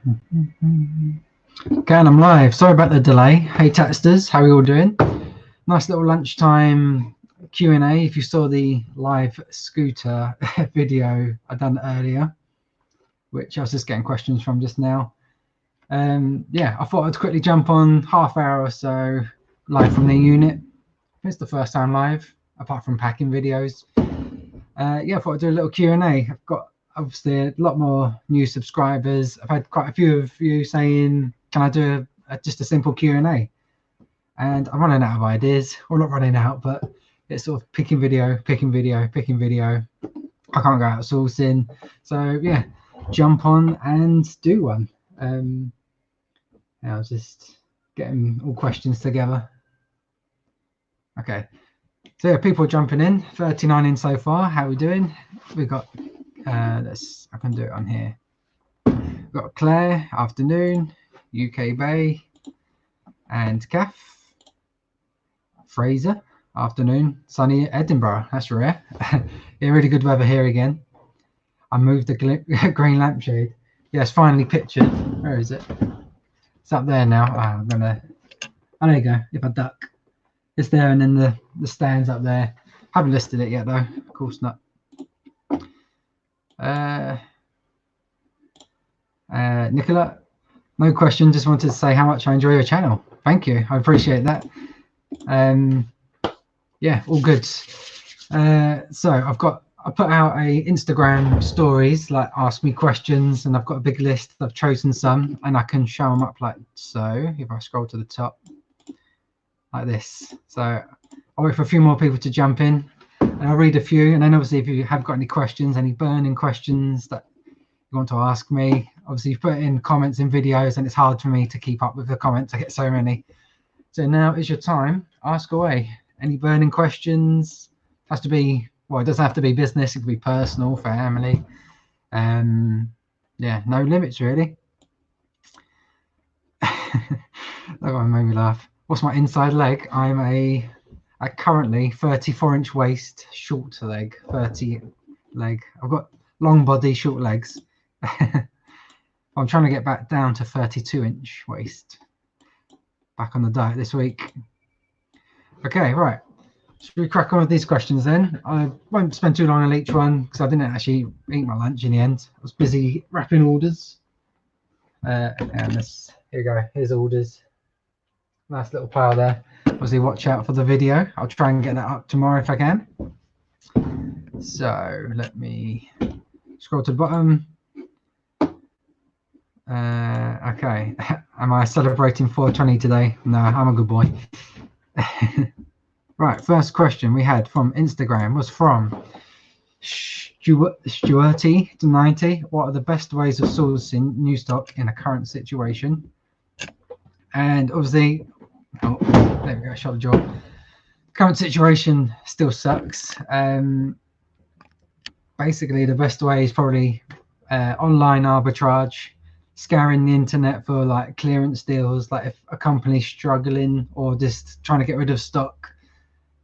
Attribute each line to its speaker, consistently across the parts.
Speaker 1: Okay, and I'm live. Sorry about the delay. Hey Taxters, how are you all doing? Nice little lunchtime Q&A. If you saw the live scooter video I done earlier, which I was just getting questions from just now. Yeah, I thought I'd quickly jump on half hour or so live from the unit. It's the first time live, apart from packing videos. Yeah, I thought I'd do a little Q&A. I've got obviously a lot more new subscribers. I've had quite a few of you saying, can I do just a simple Q&A? And I'm running out of ideas. Well, not running out, but it's sort of picking video. I can't go outsourcing. So yeah, jump on and do one. I'll just getting all questions together. Okay. So yeah, people jumping in, 39 in so far. How are we doing? We got I can do it on here. We've got Claire, afternoon, UK Bay, and Kath. Fraser, afternoon, sunny Edinburgh. That's rare. Yeah, really good weather here again. I moved the green lampshade. Yeah, it's finally pictured. Where is it? It's up there now. I'm gonna. Oh, there you go. If I duck, it's there, and then the stands up there. Haven't listed it yet though. Of course not. Nicola, no question. Just wanted to say how much I enjoy your channel. Thank you. I appreciate that. Yeah, all good. So I put out a Instagram stories, like ask me questions, and I've got a big list. I've chosen some, and I can show them up like so. If I scroll to the top, like this. So I'll wait for a few more people to jump in, and I'll read a few. And then obviously, if you have got any questions, any burning questions that you want to ask me, obviously you put it in comments in videos, and it's hard for me to keep up with the comments. I get so many. So now is your time. Ask away. Any burning questions? Has to be, well, it doesn't have to be business. It could be personal, family. Yeah, no limits really. That one made me laugh. What's my inside leg? I'm a currently 34-inch waist, short leg, 30 leg. I've got long body, short legs. I'm trying to get back down to 32-inch waist. Back on the diet this week. Okay, right. Should we crack on with these questions then? I won't spend too long on each one because I didn't actually eat my lunch in the end. I was busy wrapping orders. And this, here we go. Here's orders. Nice little pile there. Obviously, watch out for the video. I'll try and get that up tomorrow if I can. So let me scroll to the bottom. Okay. Am I celebrating 420 today? No, I'm a good boy. Right, first question we had from Instagram was from Stuarty90. What are the best ways of sourcing new stock in a current situation? And obviously, oh, there we go, shot the jaw. Current situation still sucks. Basically, the best way is probably online arbitrage, scouring the internet for like clearance deals, like if a company's struggling or just trying to get rid of stock.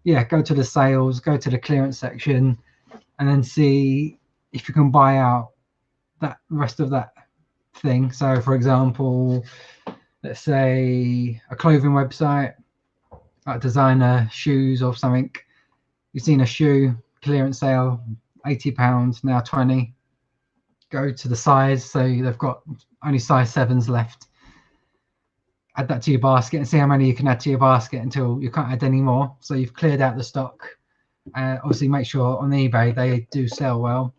Speaker 1: Yeah, go to the sales, go to the clearance section, and then see if you can buy out that rest of that thing. So, for example, let's say a clothing website, like designer shoes or something. You've seen a shoe clearance sale, £80, now 20. Go to the size, so they've got only size 7s left. Add that to your basket and see how many you can add to your basket until you can't add any more. So you've cleared out the stock. Obviously, make sure on eBay they do sell well.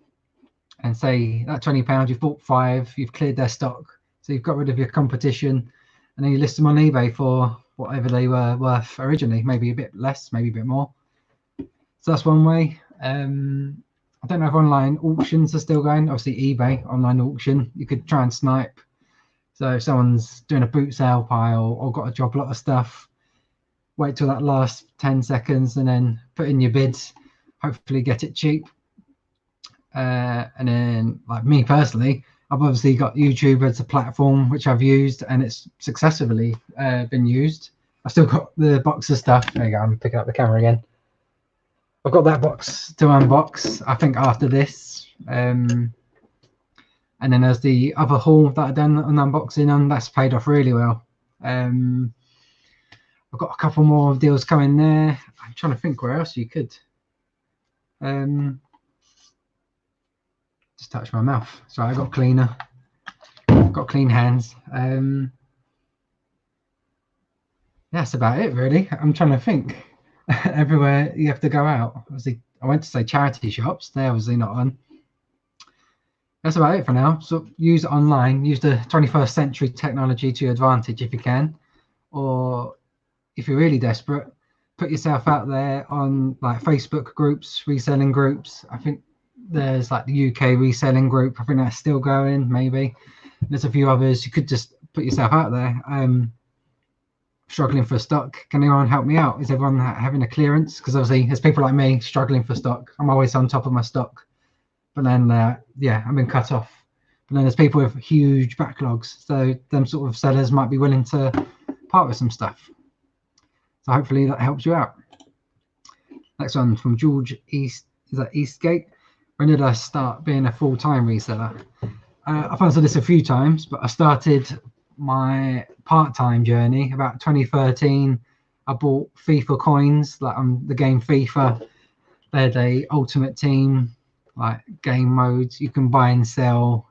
Speaker 1: And say that £20, you've bought 5, you've cleared their stock. So you've got rid of your competition. And then you list them on eBay for whatever they were worth originally. Maybe a bit less, maybe a bit more. So that's one way. I don't know if online auctions are still going. Obviously, eBay, online auction. You could try and snipe. So if someone's doing a boot sale pile or got a job lot of stuff, wait till that last 10 seconds and then put in your bids, hopefully get it cheap. And then, like me personally, I've obviously got YouTube as a platform which I've used and it's successfully been used. I've still got the box of stuff. There you go, I'm picking up the camera again. I've got that box to unbox, I think, after this. And then there's the other haul that I've done an unboxing on. That's paid off really well. I've got a couple more deals coming there. I'm trying to think where else you could. Just touch my mouth. Sorry, I got cleaner. Got clean hands. That's about it, really. I'm trying to think. Everywhere you have to go out. Obviously, I went to say charity shops. They're obviously not on. That's about it for now. So use it online. Use the 21st century technology to your advantage if you can. Or if you're really desperate, put yourself out there on like Facebook groups, reselling groups. I think there's like the UK reselling group. I think that's still going, maybe. There's a few others. You could just put yourself out there. Struggling for stock. Can anyone help me out? Is everyone having a clearance? Because obviously there's people like me struggling for stock. I'm always on top of my stock. But then, yeah, I've been cut off. But then there's people with huge backlogs. So them sort of sellers might be willing to part with some stuff. So hopefully that helps you out. Next one from George East. Is that Eastgate? When did I start being a full-time reseller? I've answered this a few times, but I started my part-time journey about 2013. I bought FIFA coins, like on the game FIFA. They had a ultimate team, like game modes. You can buy and sell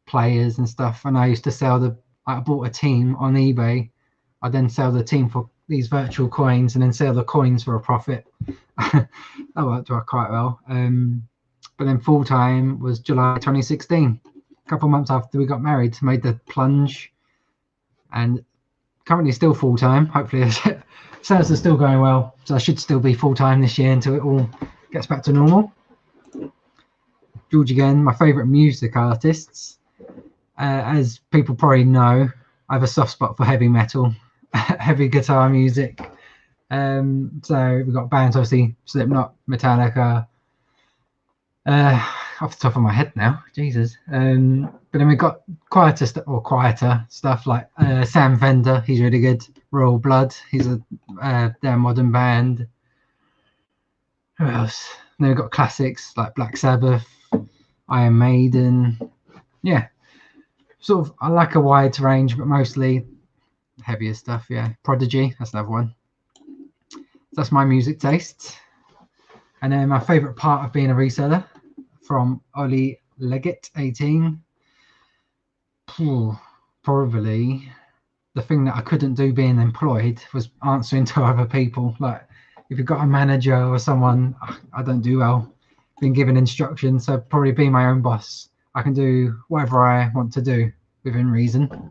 Speaker 1: players and stuff. And I used to sell I bought a team on eBay. I then sell the team for these virtual coins and then sell the coins for a profit. That worked out quite well. But then full time was July 2016. A couple of months after we got married, made the plunge, and currently still full time. Hopefully, sales are still going well, so I should still be full time this year until it all gets back to normal. George again, my favourite music artists. As people probably know, I have a soft spot for heavy metal, heavy guitar music. So we've got bands, obviously Slipknot, Metallica. Off the top of my head now, Jesus. But then we've got quieter stuff like Sam Fender. He's really good. Royal Blood. He's their modern band. Who else? Then we've got classics like Black Sabbath, Iron Maiden. Yeah, sort of. I like a wide range, but mostly heavier stuff. Yeah, Prodigy. That's another one. That's my music tastes. And then my favourite part of being a reseller, from Ollie Leggett 18. Probably the thing that I couldn't do being employed was answering to other people. Like if you've got a manager or someone, I don't do well being given instructions. So probably being my own boss. I can do whatever I want to do within reason.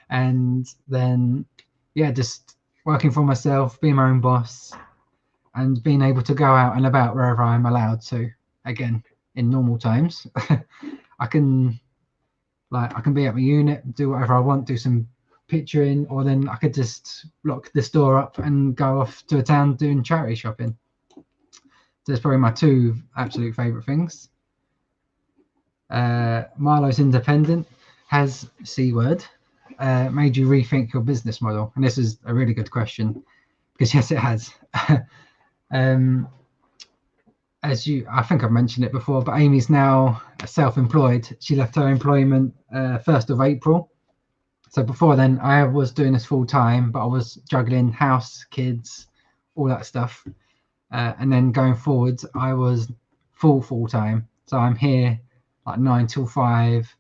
Speaker 1: And then, yeah, just working for myself, being my own boss, and being able to go out and about wherever I'm allowed to. Again, in normal times, I can be at my unit, do whatever I want, do some picturing, or then I could just lock the store up and go off to a town doing charity shopping. That's probably my two absolute favourite things. Marlo's Independent has C word made you rethink your business model, and this is a really good question because yes, it has. I think I've mentioned it before, but Amy's now self-employed. She left her employment 1st of April. So before then, I was doing this full time, but I was juggling house, kids, all that stuff. And then going forward, I was full time. So I'm here like 9 till 5,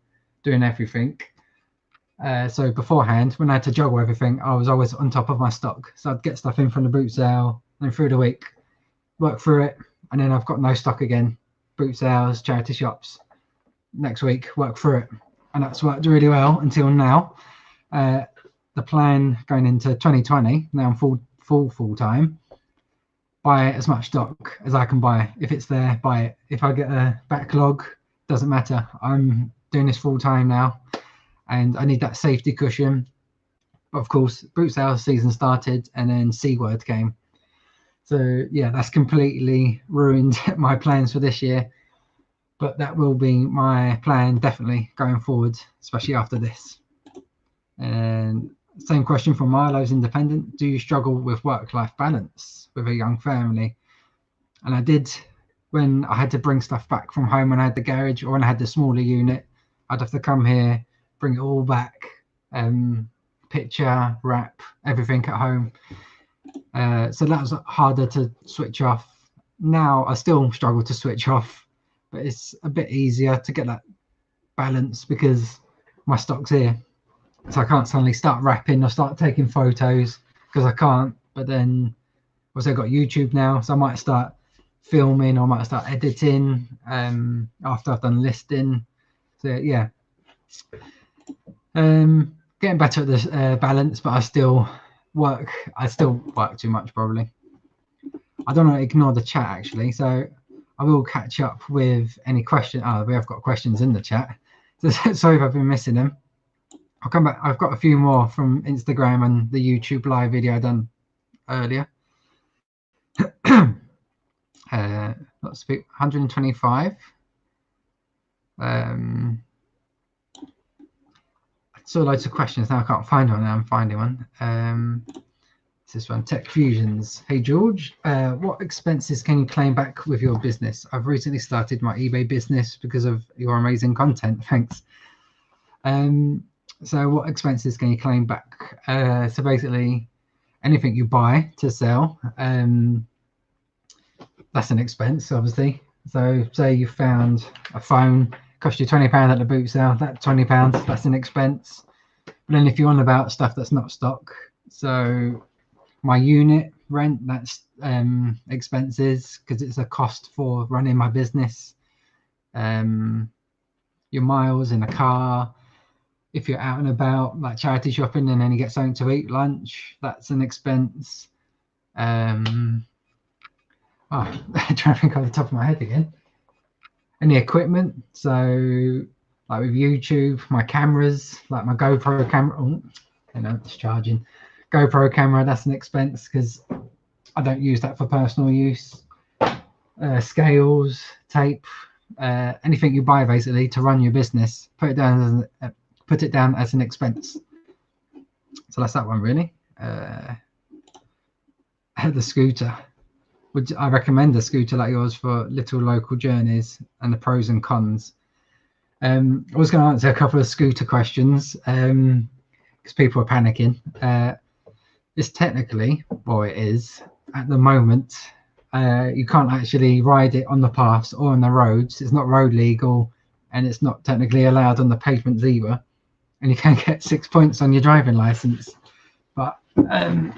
Speaker 1: doing everything. So beforehand, when I had to juggle everything, I was always on top of my stock. So I'd get stuff in from the boot sale, and through the week, work through it. And then I've got no stock again. Boot sales, charity shops. Next week, work through it. And that's worked really well until now. The plan going into 2020, now I'm full time. Buy as much stock as I can buy. If it's there, buy it. If I get a backlog, doesn't matter. I'm doing this full time now. And I need that safety cushion. But of course, boot sales season started and then C word came. So yeah, that's completely ruined my plans for this year, but that will be my plan definitely going forward, especially after this. And same question from Milo's Independent. Do you struggle with work-life balance with a young family? And I did when I had to bring stuff back from home when I had the garage, or when I had the smaller unit, I'd have to come here, bring it all back, picture, wrap, everything at home. So that was harder to switch off. Now I still struggle to switch off, but it's a bit easier to get that balance because my stock's here. So I can't suddenly start wrapping or start taking photos because I can't. But then also I've got YouTube now, so I might start filming or I might start editing after I've done listing. So yeah, getting better at this balance, but I still work too much probably. I don't want to ignore the chat actually, so I will catch up with any questions. We have got questions in the chat. So sorry if I've been missing them. I'll come back. I've got a few more from Instagram and the YouTube live video I done earlier. Let's speak 125. I saw loads of questions. Now I can't find one. Now I'm finding one. This one, Tech Fusions. Hey George, what expenses can you claim back with your business? I've recently started my eBay business because of your amazing content. Thanks. So what expenses can you claim back? So basically anything you buy to sell, that's an expense obviously. So say you found a phone, cost you £20 at the boot sale, that £20, that's an expense. But then if you're on about stuff that's not stock, so my unit rent, that's expenses because it's a cost for running my business. Your miles in a car, if you're out and about like charity shopping and then you get something to eat, lunch, that's an expense. I'm trying to think off the top of my head again. Any equipment, so like with YouTube, my cameras, like my GoPro camera, it's charging. GoPro camera, that's an expense because I don't use that for personal use. Scales, tape, anything you buy basically to run your business, put it down as an expense. So that's that one really. The scooter. Would I recommend a scooter like yours for little local journeys, and the pros and cons? I was going to answer a couple of scooter questions because people are panicking. It's technically, or it is at the moment, you can't actually ride it on the paths or on the roads. It's not road legal, and it's not technically allowed on the pavements either. And you can get 6 points on your driving license. But when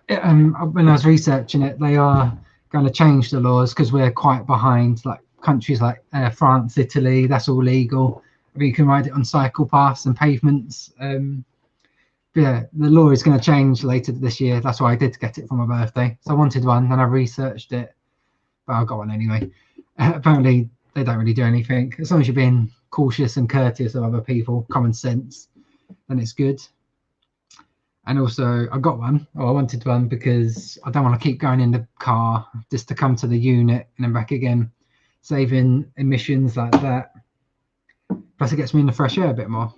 Speaker 1: I was researching it, they are going to change the laws because we're quite behind. Like countries like France, Italy, that's all legal. I mean, you can ride it on cycle paths and pavements. Yeah, the law is going to change later this year. That's why I did get it for my birthday. So I wanted one, and I researched it, but I got one anyway. Apparently, they don't really do anything. As long as you're being cautious and courteous of other people, common sense, then it's good. And also, I got one, or I wanted one, because I don't want to keep going in the car just to come to the unit and then back again, saving emissions like that. Plus, it gets me in the fresh air a bit more.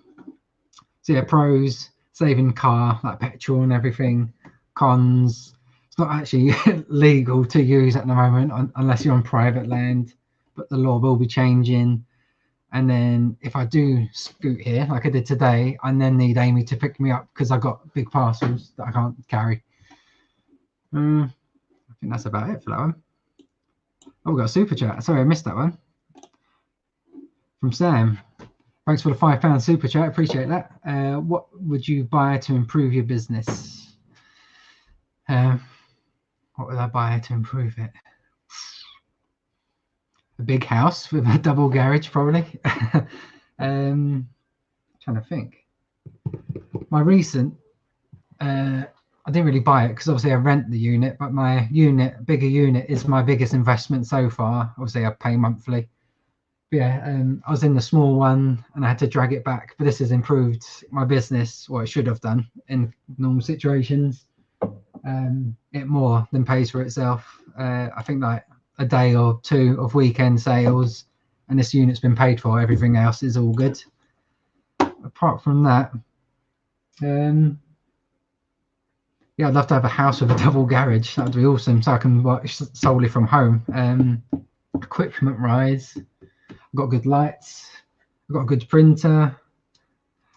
Speaker 1: So yeah, pros. Saving car, like petrol and everything. Cons, it's not actually legal to use at the moment unless you're on private land, but the law will be changing. And then if I do scoot here like I did today, I then need Amy to pick me up because I got big parcels that I can't carry. I think that's about it for that one. Oh, we got a super chat. Sorry, I missed that one. From Sam. Thanks for the £5 super chat. Appreciate that. What would you buy to improve your business? What would I buy to improve it? A big house with a double garage, probably. Trying to think. My recent, I didn't really buy it because obviously I rent the unit, but my bigger unit is my biggest investment so far. Obviously I pay monthly. Yeah, I was in the small one and I had to drag it back, but this has improved my business, what it should have done in normal situations. It more than pays for itself. I think like a day or two of weekend sales and this unit's been paid for. Everything else is all good. Apart from that, yeah, I'd love to have a house with a double garage. That would be awesome, so I can work solely from home. equipment rise. I've got good lights. I've got a good printer.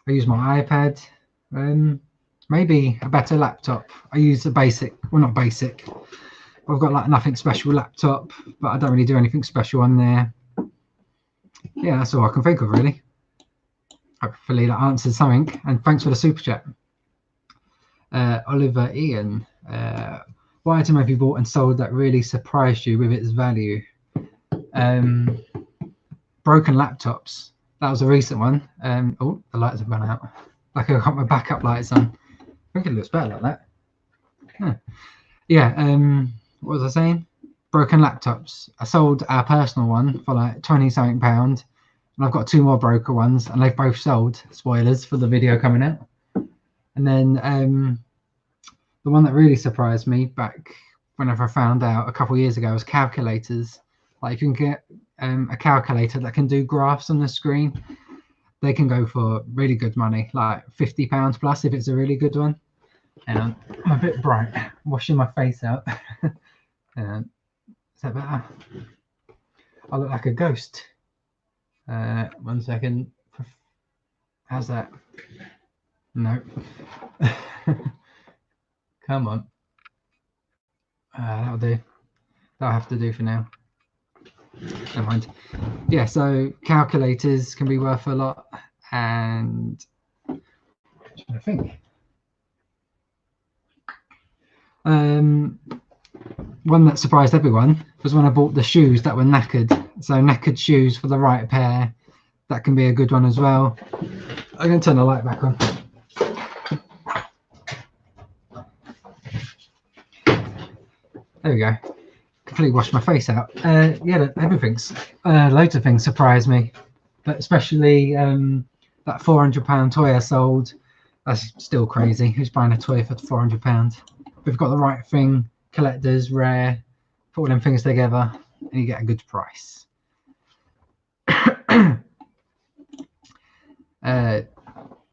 Speaker 1: I use my iPad. Maybe a better laptop. I use a basic, well, not basic. I've got like nothing special laptop, but I don't really do anything special on there. Yeah, that's all I can think of really. Hopefully that answered something. And thanks for the super chat. Oliver Ian, what item have you bought and sold that really surprised you with its value? Broken laptops. That was a recent one. Oh, the lights have gone out. Like I've got my backup lights on. I think it looks better like that. Huh. Yeah. What was I saying? Broken laptops. I sold our personal one for like 20-something pound, and I've got 2 more broken ones, and they've both sold. Spoilers for the video coming out. And then the one that really surprised me back whenever I found out a couple of years ago was calculators. Like you can get a calculator that can do graphs on the screen. They can go for really good money, like £50 plus if it's a really good one. And I'm a bit bright, washing my face out. Is that better? I look like a ghost. 1 second. How's that? No. Come on. That'll do. That'll have to do for now. Never mind. Yeah, so calculators can be worth a lot, and I think one that surprised everyone was when I bought the shoes that were knackered. So knackered shoes for the right pair, that can be a good one as well. I'm going to turn the light back on. There we go. Completely washed my face out. Yeah, everything's loads of things surprised me, but especially that £400 toy I sold. That's still crazy. Who's buying a toy for £400? We've got the right thing, collectors, rare, put all them things together, and you get a good price.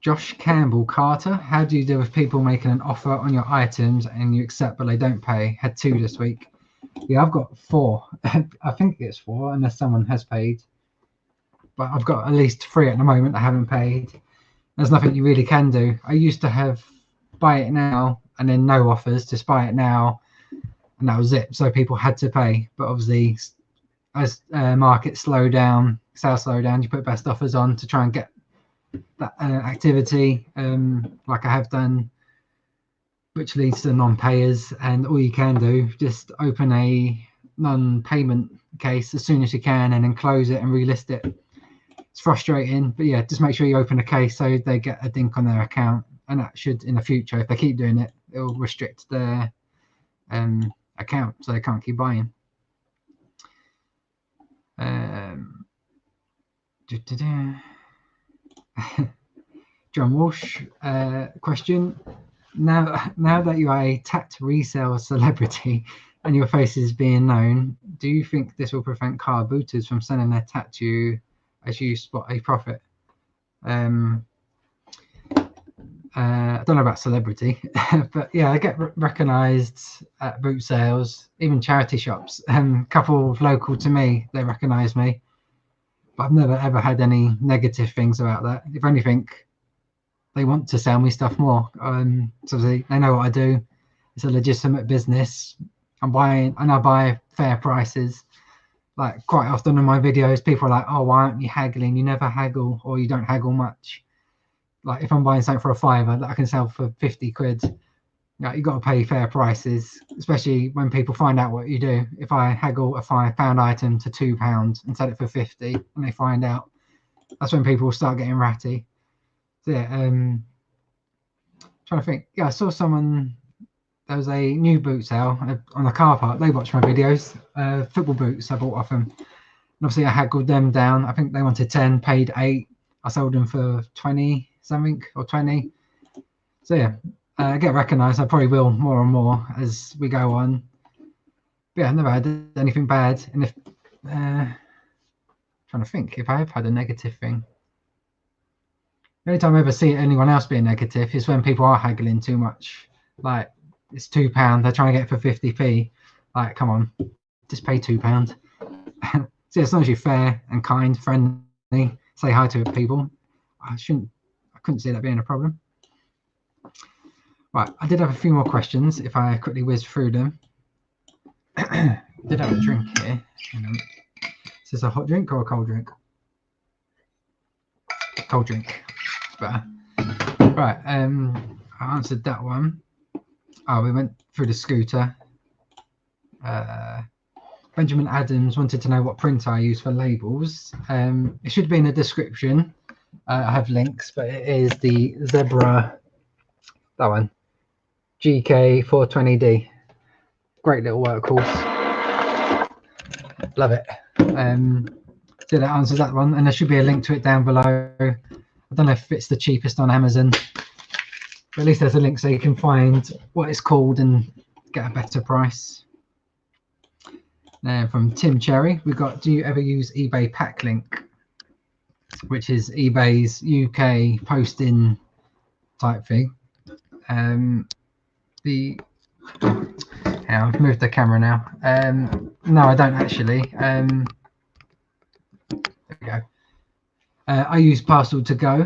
Speaker 1: Josh Campbell Carter, how do you deal with people making an offer on your items and you accept but they don't pay? Had 2 this week. Yeah, I've got 4. I think it's 4 unless someone has paid, but I've got at least 3 at the moment that haven't paid. There's nothing you really can do. I used to have buy it now and then no offers, just buy it now, and that was it. So people had to pay, but obviously as markets slow down, sales slow down, you put best offers on to try and get that activity, like I have done, which leads to non-payers. And all you can do, just open a non-payment case as soon as you can and then close it and relist it. It's frustrating, but yeah, just make sure you open a case so they get a dink on their account, and that should, in the future, if they keep doing it, it will restrict their account so they can't keep buying. John Walsh, question. Now that you are a tagged resale celebrity and your face is being known, do you think this will prevent car booters from selling their tat to you as you spot a profit? I don't know about celebrity, but yeah, I get recognised at boot sales, even charity shops. A couple local to me, they recognise me, but I've never ever had any negative things about that. If anything, they want to sell me stuff more. So they know what I do. It's a legitimate business. I'm buying, and I buy fair prices. Like quite often in my videos, people are like, "Oh, why aren't you haggling? You never haggle, or you don't haggle much." Like if I'm buying something for a £5 that I can sell for 50 quid, like, you got to pay fair prices, especially when people find out what you do. If I haggle a £5 item to £2 and sell it for 50, and they find out, that's when people start getting ratty. So yeah, trying to think. Yeah, I saw someone. There was a new boot sale on the car park. They watch my videos. Football boots I bought off them. And obviously I haggled them down. I think they wanted 10, paid 8. I sold them for 20 something or 20. So yeah, I get recognised. I probably will more and more as we go on. But yeah, I've never had anything bad. And if trying to think if I have had a negative thing. The only time I ever see anyone else being negative is when people are haggling too much. Like it's £2, they're trying to get it for 50p. Like, come on, just pay £2. So as long as you're fair and kind, friendly, say hi to people, I couldn't see that being a problem. Right, I did have a few more questions if I quickly whiz through them. I did have a drink here. Is this a hot drink or a cold drink? Cold drink. Better. Right, I answered that one. Oh, we went through the scooter. Benjamin Adams wanted to know what printer I use for labels. It should be in the description. I have links, but it is the Zebra, that one, GK420D. Great little workhorse. Love it. So that answers that one, and there should be a link to it down below. I don't know if it's the cheapest on Amazon, but at least there's a link so you can find what it's called and get a better price. Now from Tim Cherry, we've got, do you ever use eBay Packlink, which is eBay's UK posting type thing. I've moved the camera now. No, I don't actually. There we go. I use Parcel to Go.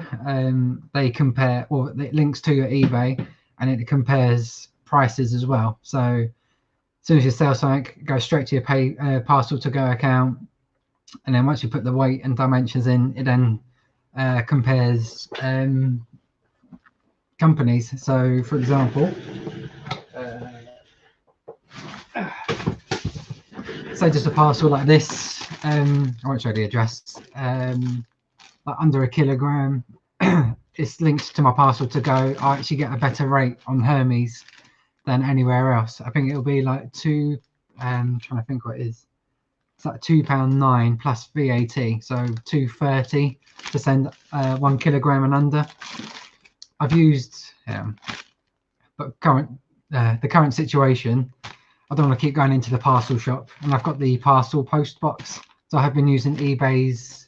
Speaker 1: They compare, or it links to your eBay, and it compares prices as well. So as soon as you sell something, go straight to your Parcel to Go account, and then once you put the weight and dimensions in, it then compares companies. So for example, say just a parcel like this, I won't show the address, like under a kilogram, it's linked to my Parcel to Go. I actually get a better rate on Hermes than anywhere else. I think it'll be like I'm trying to think what it is. It's like £2.09 plus VAT, so £2.30 to send 1 kilogram and under. I've used, but the current situation, I don't want to keep going into the parcel shop, and I've got the parcel post box, so I have been using eBay's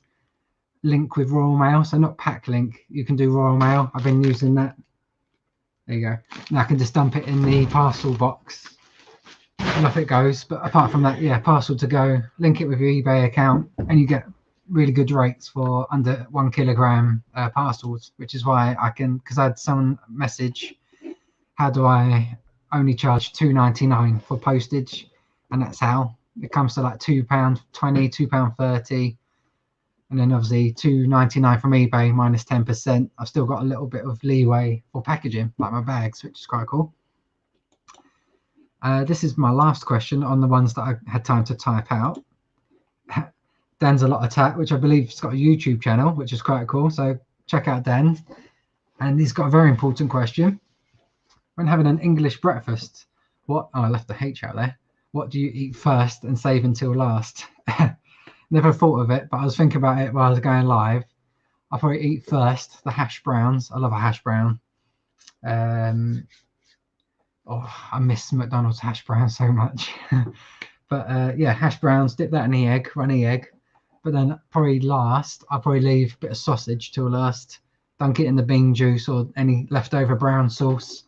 Speaker 1: link with Royal Mail, so not pack link. You can do Royal Mail. I've been using that. There you go. Now I can just dump it in the parcel box and off it goes. But apart from that, yeah, Parcel to Go, link it with your eBay account, and you get really good rates for under 1 kilogram parcels, which is why I can, because I had someone message, how do I only charge £2.99 for postage? And that's how it comes to like £2.20, £2.30, and then obviously £2.99 from eBay minus 10%. I've still got a little bit of leeway for packaging, like my bags, which is quite cool. This is my last question on the ones that I had time to type out. Dan's a lot of tat, which I believe has got a YouTube channel, which is quite cool. So check out Dan. And he's got a very important question. When having an English breakfast, what? Oh, I left the H out there. What do you eat first and save until last? Never thought of it, but I was thinking about it while I was going live. I'll probably eat first the hash browns. I love a hash brown. Oh, I miss McDonald's hash browns so much. But yeah, hash browns, dip that in the egg, runny egg. But then probably last, I'll probably leave a bit of sausage till last. Dunk it in the bean juice or any leftover brown sauce.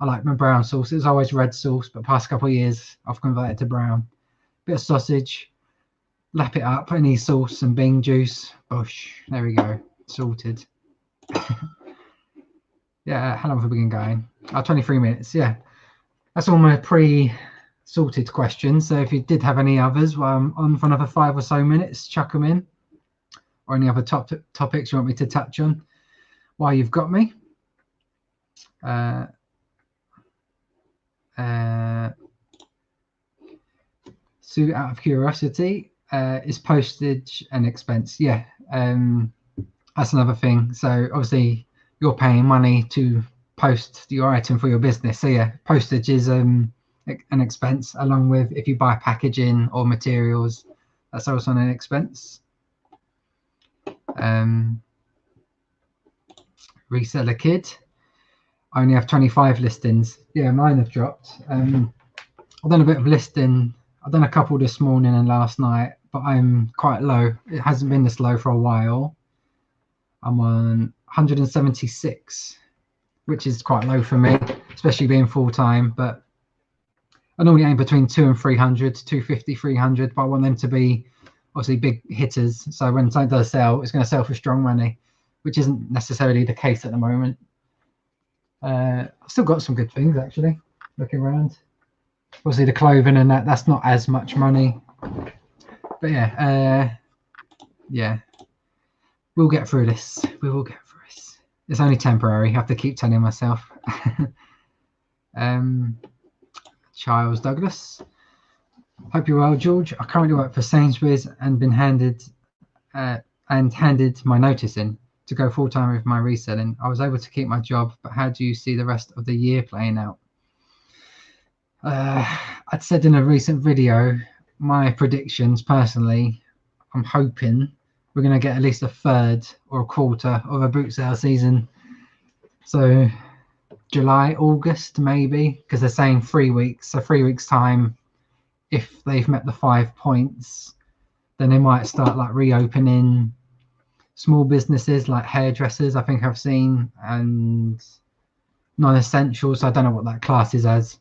Speaker 1: I like my brown sauce. It's always red sauce, but past couple of years, I've converted to brown. Bit of sausage, lap it up, any sauce and bean juice. Bush, there we go, sorted. Yeah, how long have we been going? 23 minutes, yeah. That's all my pre-sorted questions. So if you did have any others, well, I'm on for another 5 or so minutes, chuck them in. Or any other topics you want me to touch on while you've got me. So out of curiosity, is postage an expense? Yeah, that's another thing. So obviously you're paying money to post your item for your business. So yeah, postage is an expense, along with if you buy packaging or materials, that's also an expense. Reseller kid, I only have 25 listings. Yeah, mine have dropped. I've done a bit of listing. I've done a couple this morning and last night, but I'm quite low. It hasn't been this low for a while. I'm on 176, which is quite low for me, especially being full-time. But I normally aim between 200 and 300, 250, 300, but I want them to be obviously big hitters. So when something does sell, it's going to sell for strong money, which isn't necessarily the case at the moment. I've still got some good things actually. Looking around, obviously the clothing and that's not as much money, but yeah, yeah, we'll get through this. We will get through this. It's only temporary. I have to keep telling myself. Charles Douglas. Hope you're well, George. I currently work for Sainsbury's and been handed my notice in to go full time with my reselling. I was able to keep my job, but how do you see the rest of the year playing out? I'd said in a recent video, my predictions personally, I'm hoping we're going to get at least a third or a quarter of a boot sale season. So July, August, maybe, because they're saying 3 weeks. So 3 weeks time, if they've met the 5 points, then they might start like reopening small businesses like hairdressers, I think I've seen, and non-essentials. I don't know what that class is as.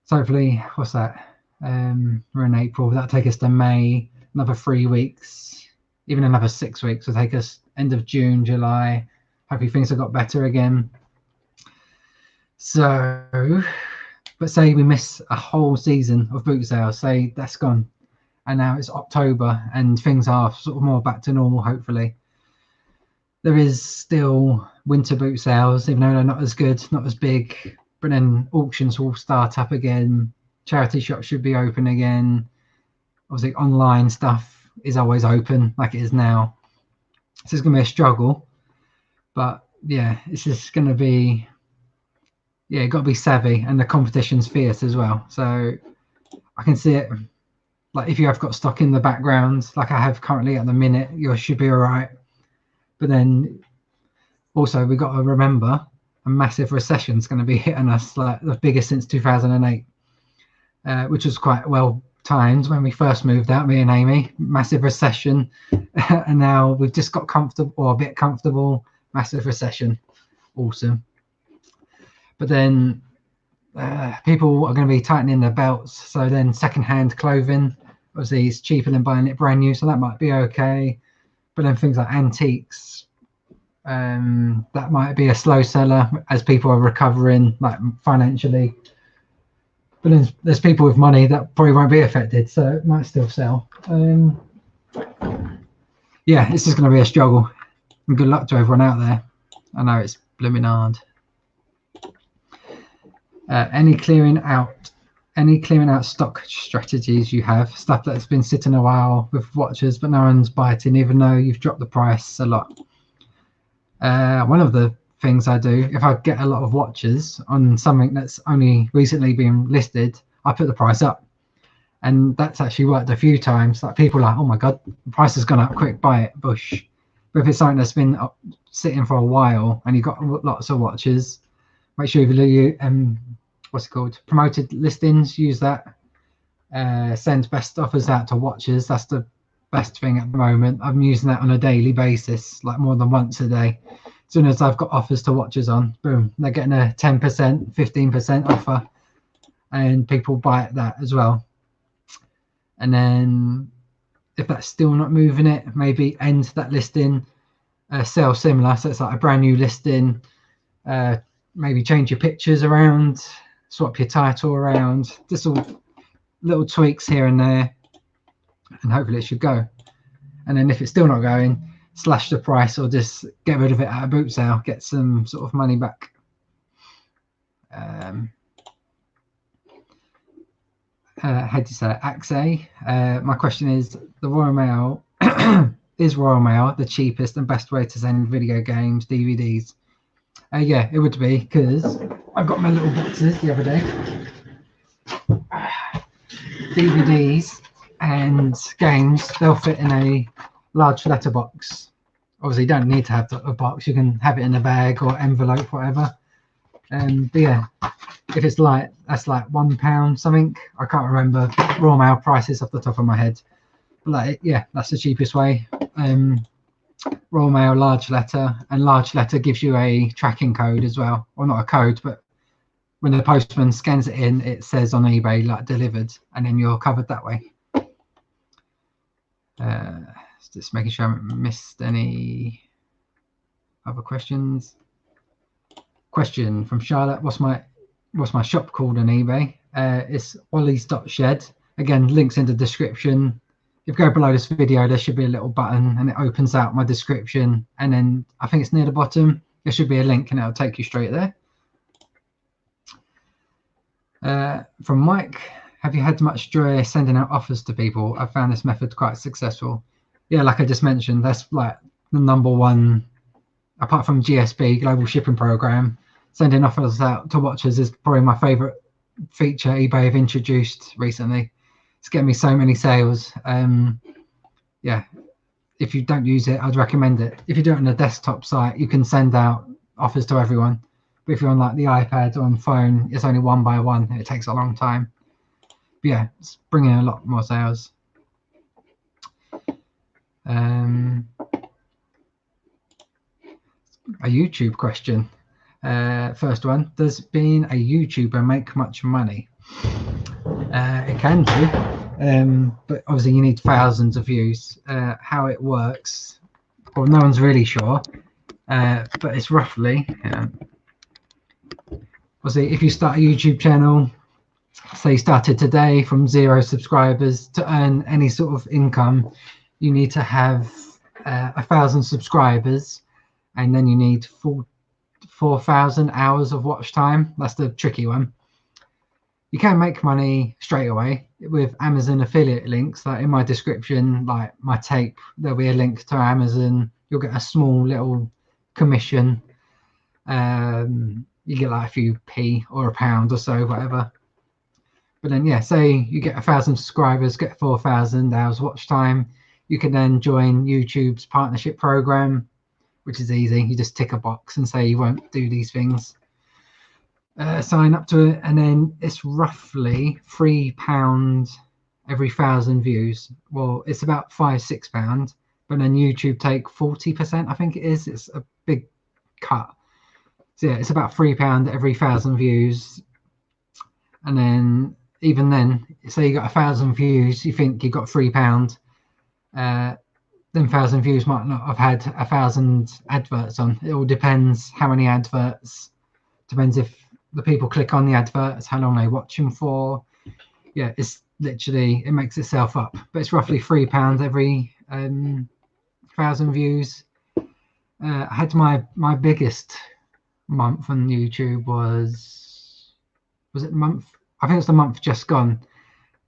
Speaker 1: So hopefully, what's that? We're in April. That'll take us to May. Another 3 weeks, even another 6 weeks will take us end of June, July. Hopefully things have got better again. So, but say we miss a whole season of boot sales, say that's gone, and now it's October and things are sort of more back to normal, hopefully. There is still winter boot sales, even though they're not as good, not as big, but then auctions will start up again. Charity shops should be open again. Obviously online stuff is always open like it is now. So it's going to be a struggle, but yeah, it's just going to be, yeah, you've got to be savvy, and the competition's fierce as well. So I can see it, like if you have got stock in the background, like I have currently at the minute, you should be all right. But then also we've got to remember a massive recession is going to be hitting us, like the biggest since 2008, which was quite well timed when we first moved out, me and Amy. Massive recession, and now we've just got comfortable, or a bit comfortable. Massive recession, awesome. But then people are going to be tightening their belts, so then second-hand clothing obviously is cheaper than buying it brand new, so that might be okay. But then things like antiques, that might be a slow seller as people are recovering, like financially. But then there's people with money that probably won't be affected, so it might still sell. Yeah, it's just going to be a struggle. And good luck to everyone out there. I know it's blooming hard. Any clearing out stock strategies you have, stuff that's been sitting a while with watches but no one's biting, even though you've dropped the price a lot? One of the things I do, if I get a lot of watches on something that's only recently been listed, I put the price up, and that's actually worked a few times. Like people are like, oh my god, the price has gone up quick, buy it, bush. But if it's something that's been sitting for a while and you've got lots of watches, make sure you what's it called, promoted listings, use that. Send best offers out to watches. That's the best thing at the moment. I'm using that on a daily basis, like more than once a day. As soon as I've got offers to watches on, boom, they're getting a 10%, 15% offer, and people buy at that as well. And then if that's still not moving it, maybe end that listing, sell similar, so it's like a brand new listing. Maybe change your pictures around, swap your title around, just all little tweaks here and there, and hopefully it should go. And then if it's still not going, slash the price or just get rid of it at a boot sale, get some sort of money back. How do you say it? Axe. My question is, the Royal Mail is Royal Mail the cheapest and best way to send video games, DVDs? Yeah, it would be, because I got my little boxes the other day. DVDs and games, they'll fit in a large letterbox. Obviously, you don't need to have a box. You can have it in a bag or envelope, whatever. But yeah, if it's light, that's like £1 something. I can't remember Royal Mail prices off the top of my head. But like, yeah, that's the cheapest way. Royal Mail large letter, and large letter gives you a tracking code as well, or not a code, but when the postman scans it in, it says on eBay like delivered, and then you're covered that way. Just making sure I haven't missed any other questions. Question from Charlotte: What's my shop called on eBay? It's wallys.shed. Again, links in the description. If you go below this video, there should be a little button and it opens out my description, and then I think it's near the bottom there should be a link and it'll take you straight there. From Mike: have you had much joy sending out offers to people? I found this method quite successful. Yeah, like I just mentioned, that's like the #1, apart from GSP, Global Shipping Program. Sending offers out to watchers is probably my favorite feature eBay have introduced recently. It's getting me so many sales. Yeah, if you don't use it, I'd recommend it. If you do it on a desktop site, you can send out offers to everyone. But if you're on like the iPad or on phone, it's only one by one. It takes a long time. But yeah, it's bringing a lot more sales. A YouTube question. First one: does being a YouTuber make much money? It can do, but obviously you need thousands of views. How it works, well, no one's really sure, but it's roughly, obviously, if you start a YouTube channel, say you started today from 0 subscribers, to earn any sort of income, you need to have 1,000 subscribers, and then you need 4,000 hours of watch time. That's the tricky one. You can make money straight away with Amazon affiliate links. Like in my description, like my tape, there'll be a link to Amazon. You'll get a small little commission. You get like a few p or a pound or so, whatever. But then, yeah, say you get 1,000 subscribers, get 4,000 hours watch time. You can then join YouTube's partnership program, which is easy. You just tick a box and say you won't do these things. Sign up to it, and then it's roughly £3 every 1,000 views. Well, it's about £5-6, but then YouTube take 40%, I think it is. It's a big cut. So yeah, it's about £3 every 1,000 views. And then even then, say you got 1,000 views, you think you got £3. Then 1,000 views might not have had 1,000 adverts on. It all depends how many adverts. Depends if the people click on the adverts, how long they watch them for. Yeah, it's literally, it makes itself up. But it's roughly £3 every 1,000 views. I had my biggest month on YouTube was it the month? I think it's the month just gone.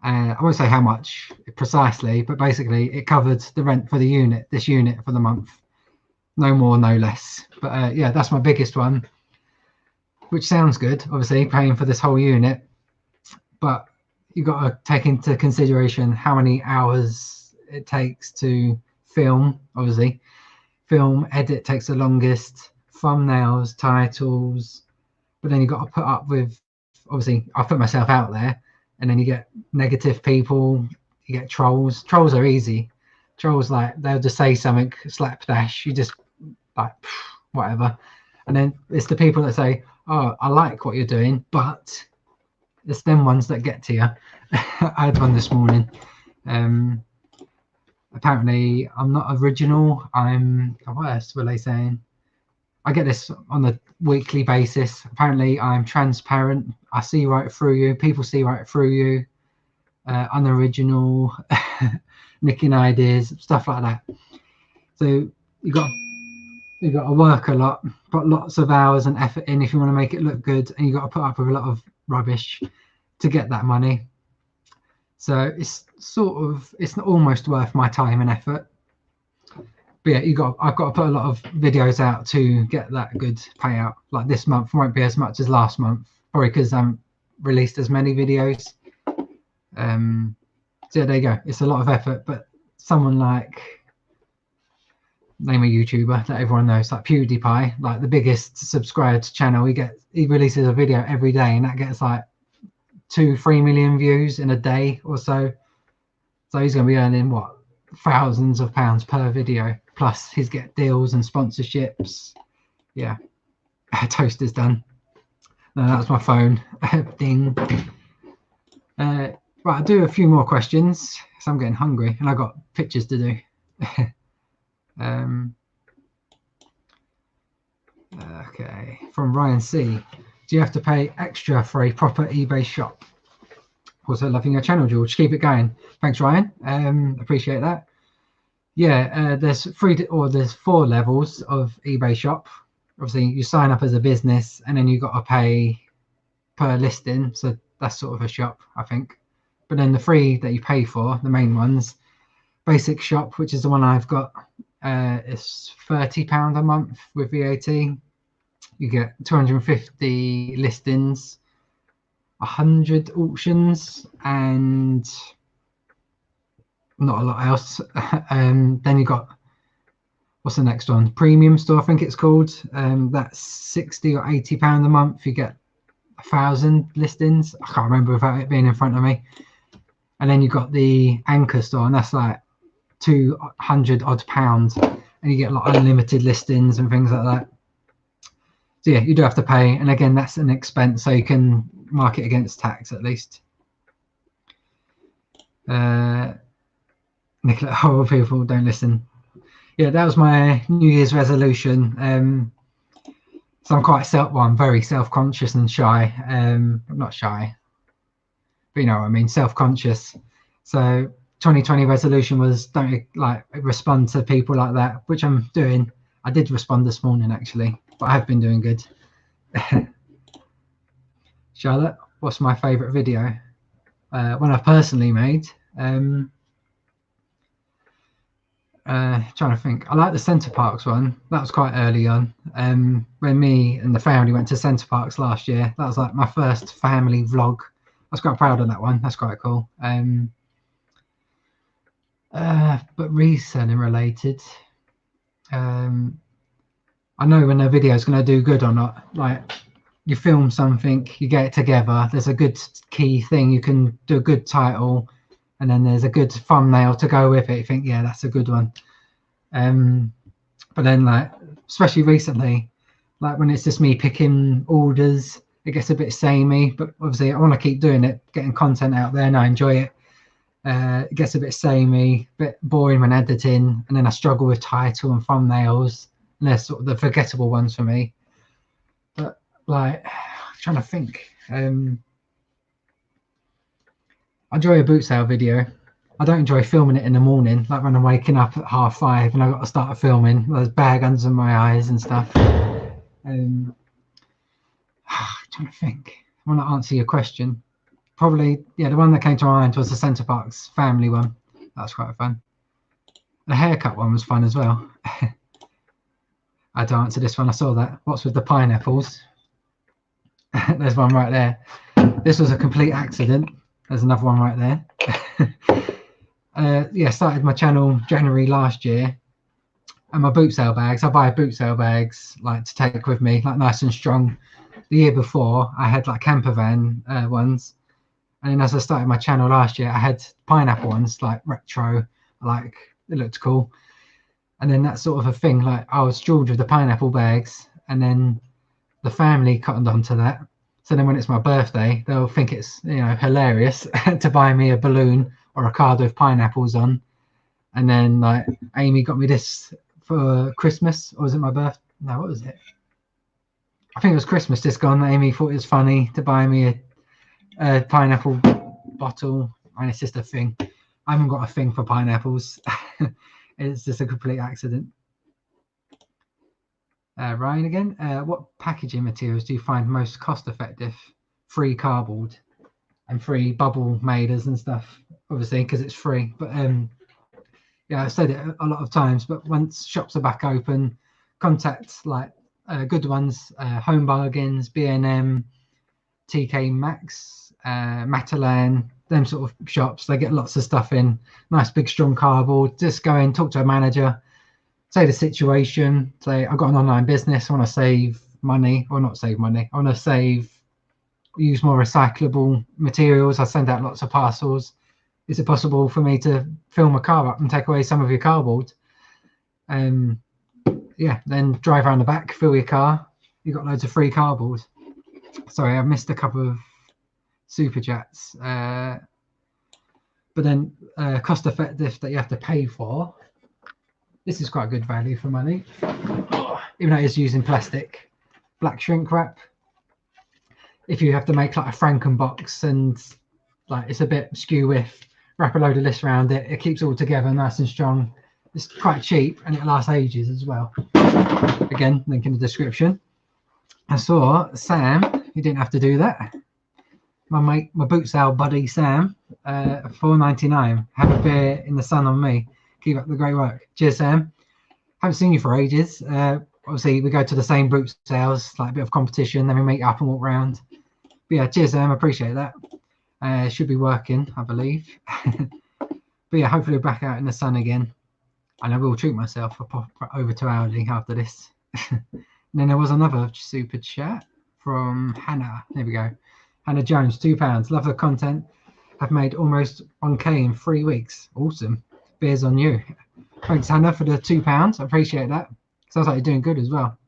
Speaker 1: I won't say how much precisely, but basically it covered the rent for this unit for the month. No more, no less. But yeah, that's my biggest one, which sounds good, obviously, paying for this whole unit. But you've got to take into consideration how many hours it takes to film, obviously. Film, edit takes the longest, thumbnails, titles. But then you've got to put up with, obviously, I put myself out there, and then you get negative people, you get trolls. Trolls are easy. Trolls, like, they'll just say something slapdash, you just, like, whatever. And then it's the people that say, oh, I like what you're doing, but it's them ones that get to you. I had one this morning. Apparently, I'm not original. What else were they saying? I get this on a weekly basis. Apparently, I'm transparent. I see right through you. People see right through you. Unoriginal, nicking ideas, stuff like that. So you got to work a lot, put lots of hours and effort in if you want to make it look good, and you got to put up with a lot of rubbish to get that money. So it's almost worth my time and effort. But yeah, I've got to put a lot of videos out to get that good payout. Like this month won't be as much as last month, probably because I haven't released as many videos. So yeah, there you go. It's a lot of effort, but someone like, name a YouTuber that everyone knows, like PewDiePie, like the biggest subscribed channel, he releases a video every day, and that gets like 2-3 million views in a day or so. So he's going to be earning what, thousands of pounds per video, plus he's get deals and sponsorships. Yeah. Toast is done. No, that's my phone. Ding. Right, I'll do a few more questions because I'm getting hungry and I've got pictures to do. Okay, from Ryan C. Do you have to pay extra for a proper eBay shop? Also loving your channel, George. Keep it going. Thanks, Ryan. Appreciate that. Yeah, there's there's 4 levels of eBay shop. Obviously, you sign up as a business and then you got to pay per listing. So that's sort of a shop, I think. But then the 3 that you pay for, the main ones, basic shop, which is the one I've got, is £30 a month with VAT. You get 250 listings, 100 auctions, and not a lot else. Then you got, what's the next one? Premium store, I think it's called. That's £60 or £80 a month. You get 1,000 listings. I can't remember without it being in front of me. And then you got the Anchor store, and that's like 200 odd pounds, and you get like unlimited listings and things like that. So yeah, you do have to pay, and again, that's an expense, so you can mark it against tax at least. Nicola, horrible people, don't listen. Yeah, that was my New Year's resolution. So I'm very self-conscious and shy. Not shy, but you know what I mean, self-conscious. So 2020 resolution was don't like respond to people like that, which I'm doing. I did respond this morning actually, but I have been doing good. Charlotte, what's my favorite video? One I've personally made. Trying to think. I like the Centre Parks one. That was quite early on. When me and the family went to Centre Parks last year, that was like my first family vlog. I was quite proud of that one. That's quite cool. But reselling related, I know when a video is going to do good or not. Like you film something, you get it together. There's a good key thing. You can do a good title, and then there's a good thumbnail to go with it. You think, yeah, that's a good one. But then, like, especially recently, like when it's just me picking orders, it gets a bit samey. But obviously, I want to keep doing it, getting content out there, and I enjoy it. It gets a bit samey, a bit boring when editing, and then I struggle with title and thumbnails, and they're sort of the forgettable ones for me. But like, I'm trying to think. I enjoy a boot sale video. I don't enjoy filming it in the morning, like when I'm waking up at 5:30 and I've got to start filming. There's bag under my eyes and stuff. I'm trying to think. I want to answer your question. Probably, yeah, the one that came to mind was the Centre Parks family one. That was quite fun. The haircut one was fun as well. I had to answer this one. I saw that. What's with the pineapples? There's one right there. This was a complete accident. There's another one right there. Yeah, started my channel January last year. And my boot sale bags, I buy boot sale bags like to take with me, like nice and strong. The year before, I had like camper van ones. And then as I started my channel last year, I had pineapple ones, like retro, like it looked cool. And then that's sort of a thing, like I was jeweled with the pineapple bags, and then the family cottoned onto that. So then when it's my birthday, they'll think it's, you know, hilarious to buy me a balloon or a card with pineapples on. And then like Amy got me this for Christmas, or was it my birthday? No, what was it? I think it was Christmas just gone. Amy thought it was funny to buy me a pineapple bottle, and it's just a thing. I haven't got a thing for pineapples. It's just a complete accident. Ryan again. What packaging materials do you find most cost effective? Free cardboard and free bubble maders and stuff, obviously, because it's free. But yeah, I've said it a lot of times, but once shops are back open, contact like good ones, Home Bargains, B&M, TK Maxx, Matalan, them sort of shops. They get lots of stuff in, nice big strong cardboard. Just go in, talk to a manager, say the situation, say I've got an online business, I want to save money, or not save money, I want to use more recyclable materials. I send out lots of parcels. Is it possible for me to fill my car up and take away some of your cardboard? Yeah, then drive around the back, fill your car, you've got loads of free cardboard. Sorry, I missed a couple of super chats. but then cost effective that you have to pay for. This is quite good value for money, even though it's using plastic. Black shrink wrap. If you have to make like a Frankenbox and like it's a bit skew with, wrap a load of lists around it, it keeps it all together nice and strong. It's quite cheap and it lasts ages as well. Again, link in the description. I saw Sam, he didn't have to do that. My mate, my boot sale buddy Sam, $4.99. Have a beer in the sun on me. Keep up the great work. Cheers, Sam. Haven't seen you for ages. Obviously, we go to the same boot sales, like a bit of competition, then we meet up and walk around. But yeah, cheers, Sam. I appreciate that. Should be working, I believe. But yeah, hopefully we're back out in the sun again. And I will treat myself for pop over to Aldi after this. And then there was another super chat from Hannah. There we go. Hannah Jones, £2. Love the content. Have made almost 1k in 3 weeks. Awesome. Beers on you. Thanks, Hannah, for the £2. I appreciate that. Sounds like you're doing good as well.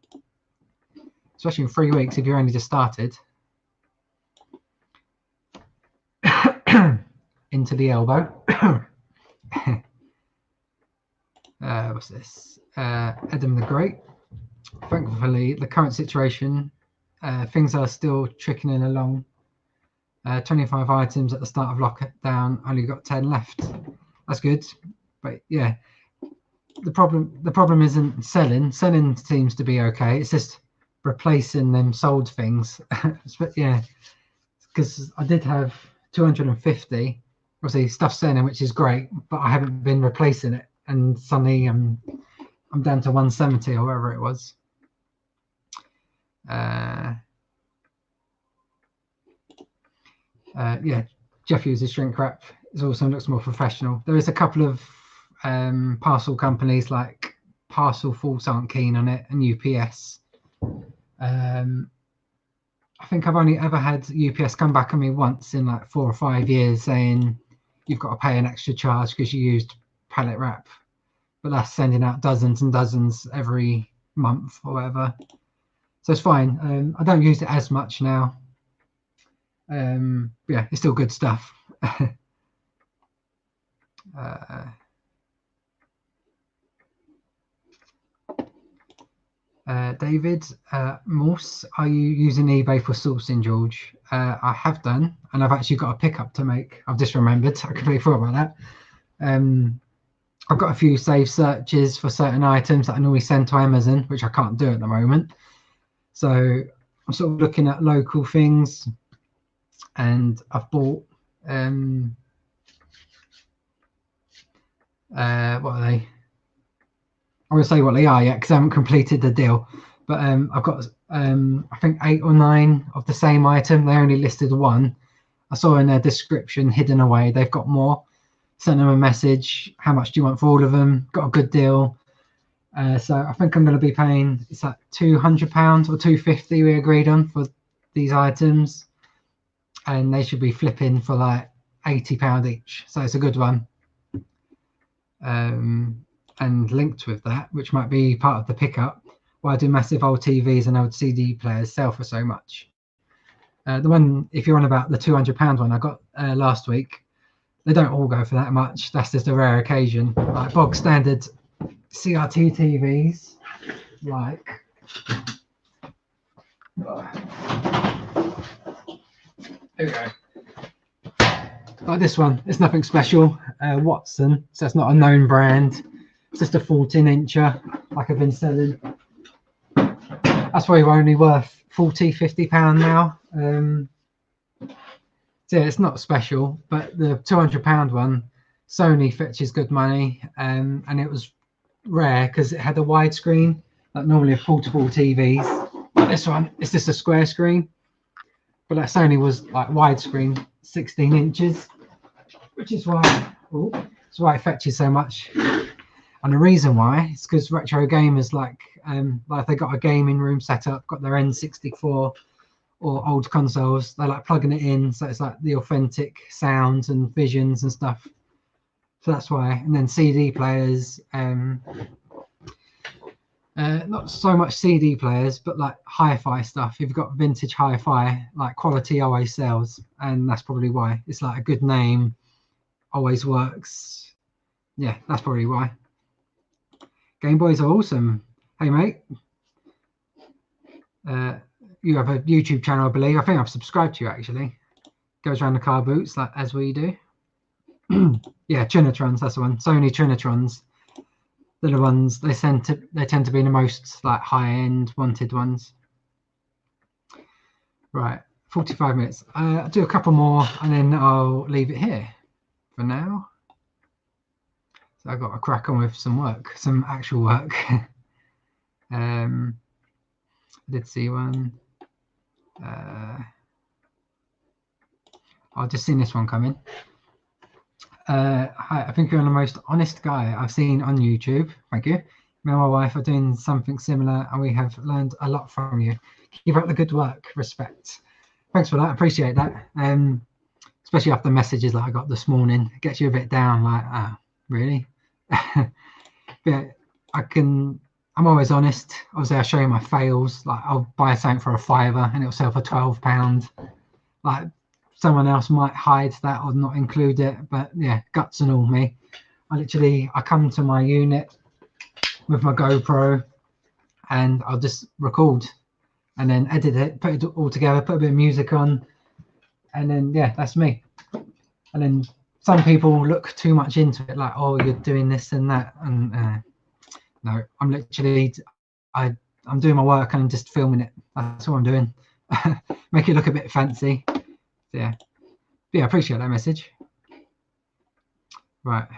Speaker 1: Especially in 3 weeks if you're only just started. Into the elbow. What's this? Adam the Great. Thankfully, the current situation, things are still trickling along. 25 items at the start of lockdown, only got 10 left. That's good, but yeah, the problem isn't selling. Selling seems to be okay. It's just replacing them sold things. But yeah, because I did have 250, obviously stuff selling, which is great, but I haven't been replacing it, and suddenly I'm down to 170 or whatever it was. Yeah, Jeff uses shrink wrap. It also looks more professional. There is a couple of parcel companies like Parcel Falls aren't keen on it, and UPS. I think I've only ever had UPS come back on me once in like 4 or 5 years saying you've got to pay an extra charge because you used pallet wrap, but that's sending out dozens and dozens every month or whatever. So it's fine. I don't use it as much now. Yeah, it's still good stuff. David Morse, are you using eBay for sourcing, George? I have done, and I've actually got a pickup to make. I've just remembered. I completely forgot about that. I've got a few saved searches for certain items that I normally send to Amazon, which I can't do at the moment. So I'm sort of looking at local things, and I've bought what are they? I won't say what they are yet because I haven't completed the deal. But I've got I think 8 or 9 of the same item. They only listed one. I saw in their description hidden away. They've got more. Sent them a message. How much do you want for all of them? Got a good deal. So I think I'm going to be paying, it's like £200 or £250 we agreed on for these items, and they should be flipping for like £80 each. So it's a good one. And linked with that, which might be part of the pickup, why do massive old TVs and old CD players sell for so much? The one, if you're on about the £200 one I got last week, they don't all go for that much. That's just a rare occasion. Like bog standard CRT TVs, like here we go. Like this one, it's nothing special. Watson, so it's not a known brand. It's just a 14-incher, like I've been selling. That's probably only worth £40–50 now. So yeah, it's not special, but the £200 one, Sony fetches good money, and it was rare because it had a widescreen, like normally a portable TVs. But this one, it's just a square screen, but that Sony was like widescreen, 16 inches, which is why, that's why it fetches so much. And the reason why is because retro gamers like they got a gaming room set up, got their N64 or old consoles, they like plugging it in, so it's like the authentic sounds and visions and stuff. So that's why. And then CD players, not so much CD players, but like hi-fi stuff. If you've got vintage hi-fi, like quality always sells, and that's probably why. It's like a good name, always works. Yeah, that's probably why. Game Boys are awesome. Hey mate, you have a YouTube channel, I believe. I think I've subscribed to you actually. Goes around the car boots like as we do. Yeah, Trinitrons, that's the one. Sony Trinitrons. They're the ones they tend to be the most like high-end wanted ones. Right, 45 minutes. I'll do a couple more and then I'll leave it here for now. So I've got to crack on with some work, some actual work. I did see one. I've just seen this one come in. Hi, I think you're the most honest guy I've seen on YouTube. Thank you. Me and my wife are doing something similar and we have learned a lot from you. Keep up the good work. Respect. Thanks for that. I appreciate that. Especially after the messages that I got this morning. It gets you a bit down, like, ah, really? But I'm always honest. Obviously, I show you my fails. Like, I'll buy something for £5 and it'll sell for £12. Like, someone else might hide that or not include it, but yeah, guts and all me. I come to my unit with my GoPro and I'll just record and then edit it, put it all together, put a bit of music on, and then yeah, that's me. And then some people look too much into it, like, oh, you're doing this and that, and no, I'm literally, I'm doing my work and I'm just filming it. That's what I'm doing. Make it look a bit fancy. So, yeah, I appreciate that message. Right.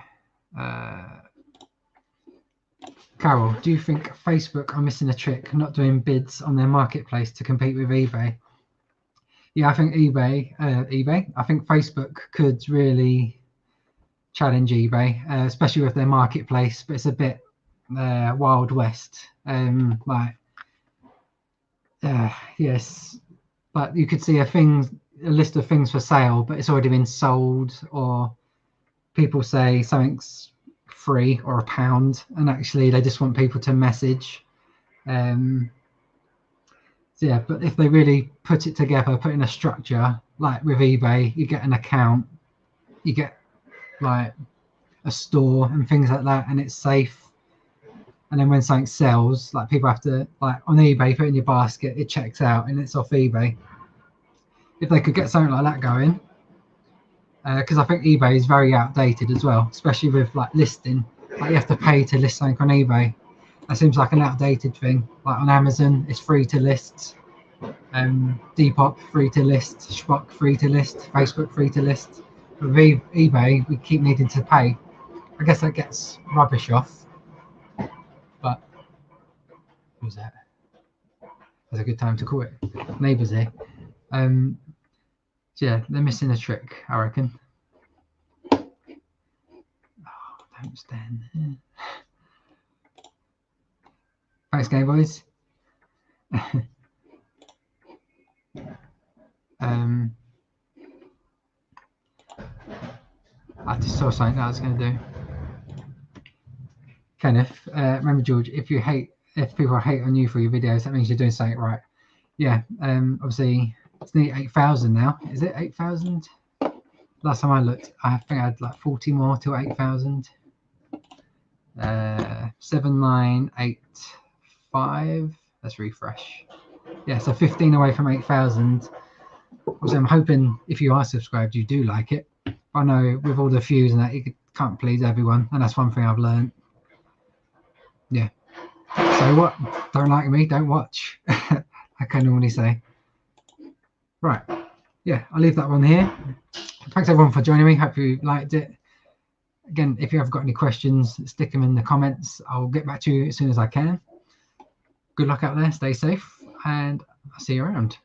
Speaker 1: Carol, do you think Facebook are missing a trick, not doing bids on their marketplace to compete with eBay? Yeah, I think I think Facebook could really challenge eBay, especially with their marketplace, but it's a bit Wild West. Yes, but you could see a list of things for sale, but it's already been sold, or people say something's free or £1 and actually they just want people to message. So yeah, but if they really put it together, put in a structure, like with eBay, you get an account, you get like a store and things like that, and it's safe. And then when something sells, like people have to, like on eBay, put it in your basket, it checks out and it's off eBay. If they could get something like that going, because I think eBay is very outdated as well, especially with like listing. Like you have to pay to list something on eBay. That seems like an outdated thing. Like on Amazon, it's free to list. Depop free to list. Shpock free to list. Facebook free to list. With eBay, we keep needing to pay. I guess that gets rubbish off. But what was that? That's a good time to call it. Neighbours here. So yeah, they're missing a trick, I reckon. Oh, don't stand there. Thanks, Game Boys. I just saw something that I was going to do. Kenneth, remember George, if people hate on you for your videos, that means you're doing something right. Yeah, obviously it's nearly 8,000 now. Is it 8,000? Last time I looked, I think I had like 40 more to 8,000. 7985. Let's refresh. Yeah, so 15 away from 8,000. Obviously, I'm hoping if you are subscribed, you do like it. I know with all the views and that, you can't please everyone, and that's one thing I've learned. Yeah. So what? Don't like me? Don't watch. I can normally say. Right. Yeah, I'll leave that one here. Thanks everyone for joining me. Hope you liked it. Again, if you have got any questions, stick them in the comments. I'll get back to you as soon as I can. Good luck out there. Stay safe, and I'll see you around.